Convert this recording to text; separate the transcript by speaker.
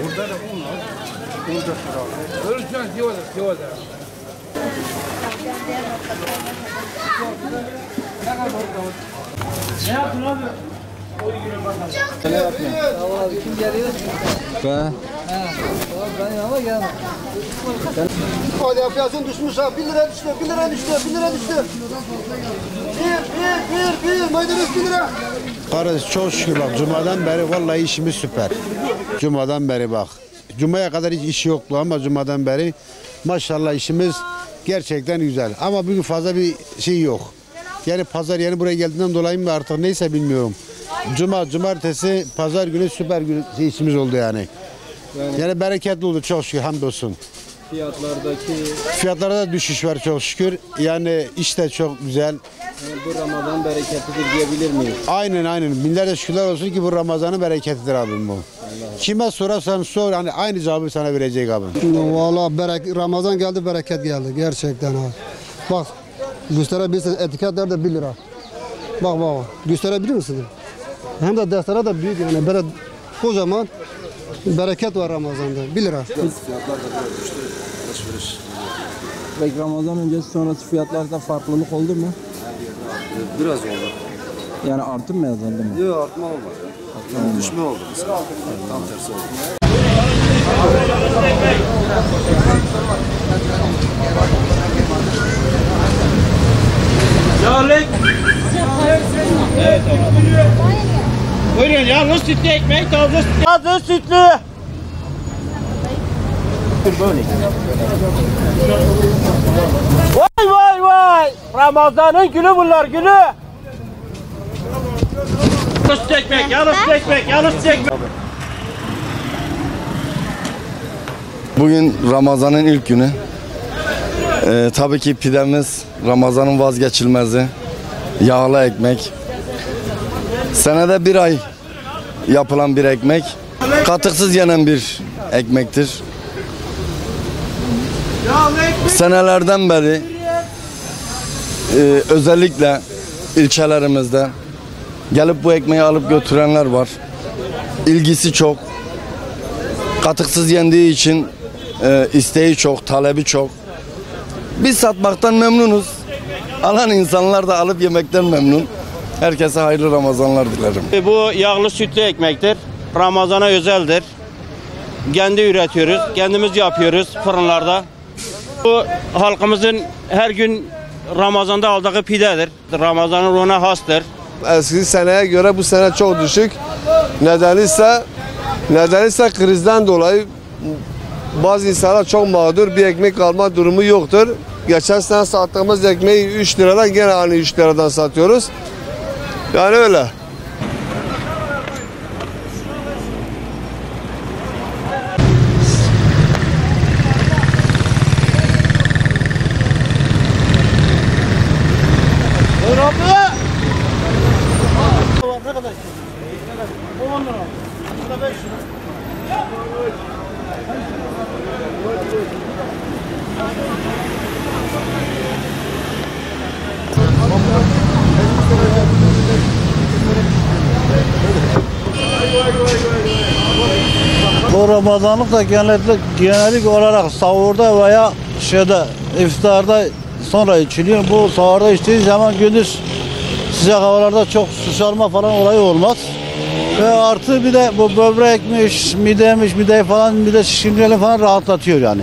Speaker 1: Burada da un var. Un da sıra. Ölçen diyorlar. Ne yaptın abi? Ne yapıyorsun?
Speaker 2: Abi kim geliyor?
Speaker 1: Ben.
Speaker 2: Ben yanıma gelmem.
Speaker 3: Hadi enflasyon düşmüş ha. 1 lira düştü, 1 lira düştü, 1 lira düştü. Bir, maydanoz 1 lira.
Speaker 4: Kardeş çok şükür bak Cuma'dan beri vallahi işimiz süper. Cuma'dan beri bak. Cuma'ya kadar hiç iş yoktu ama Cuma'dan beri maşallah işimiz gerçekten güzel. Ama bugün fazla bir şey yok. Yani pazar yeni buraya geldiğinden dolayı mı artık neyse bilmiyorum. Cumartesi, pazar günü süper işimiz oldu yani. Yani bereketli oldu çok şükür hamdolsun. Fiyatlarda da düşüş var çok şükür. Yani iş de çok güzel.
Speaker 2: Yani bu Ramazan bereketidir diyebilir miyiz?
Speaker 4: Aynen. Binlerce şükürler olsun ki bu Ramazan'ın bereketidir abim bu. Kime sorarsan sor hani aynı cevabı sana verecek abim.
Speaker 3: Vallahi Ramazan geldi, bereket geldi gerçekten ha. Bak gösterebilirsiniz, etiketler de 1 lira. Bak gösterebilir misiniz? Hem de deftere de büyük yani böyle kocaman bereket var Ramazan'da 1 lira.
Speaker 5: Fiyatlar da biraz düştü. Alışveriş.
Speaker 2: Peki Ramazan öncesi sonrası fiyatlarda farklılık oldu mu?
Speaker 5: Biraz oldu.
Speaker 2: Yani artım mı azaldı mı?
Speaker 5: Yok artma olmadı. Yani düşme oldu. Tam tersi oldu.
Speaker 1: Yağlık. Evet. Buyurun yağlı sütlü ekmek, taze sütlü. Vay. Ramazan'ın günü bunlar günü. Yağlı sütlü ekmek.
Speaker 5: Bugün Ramazan'ın ilk günü. Tabii ki pidemiz Ramazan'ın vazgeçilmezi. Yağlı ekmek. Senede 1 ay yapılan bir ekmek. Katıksız yenen bir ekmektir. Senelerden beri özellikle ilçelerimizde gelip bu ekmeği alıp götürenler var. İlgisi çok. Katıksız yendiği için isteği çok, talebi çok. Biz satmaktan memnunuz. Alan insanlar da alıp yemekten memnun. Herkese hayırlı Ramazanlar dilerim.
Speaker 6: Bu yağlı sütlü ekmektir. Ramazana özeldir. Kendi üretiyoruz, kendimiz yapıyoruz fırınlarda. Bu halkımızın her gün Ramazan'da aldığı pidedir. Ramazan'ın ruhuna hastır.
Speaker 7: Eski seneye göre bu sene çok düşük. Nedeni ise krizden dolayı bazı insanlar çok mağdur, bir ekmek alma durumu yoktur. Geçen sene sattığımız ekmeği 3 liradan gene aynı 3 liradan satıyoruz. Yani öyle.
Speaker 1: Ne kadar? Bu 10 lira. Bu da 5 lira.
Speaker 8: Bu Ramazanlık da genellik olarak sahurda veya iftarda sonra içiliyor. Bu sahurda içtiği zaman gündüz sıcak havalarda çok sıçrama falan olayı olmaz. Ve artı bir de bu böbrekmiş, mideyi falan, mide şişkinliğini falan rahatlatıyor yani.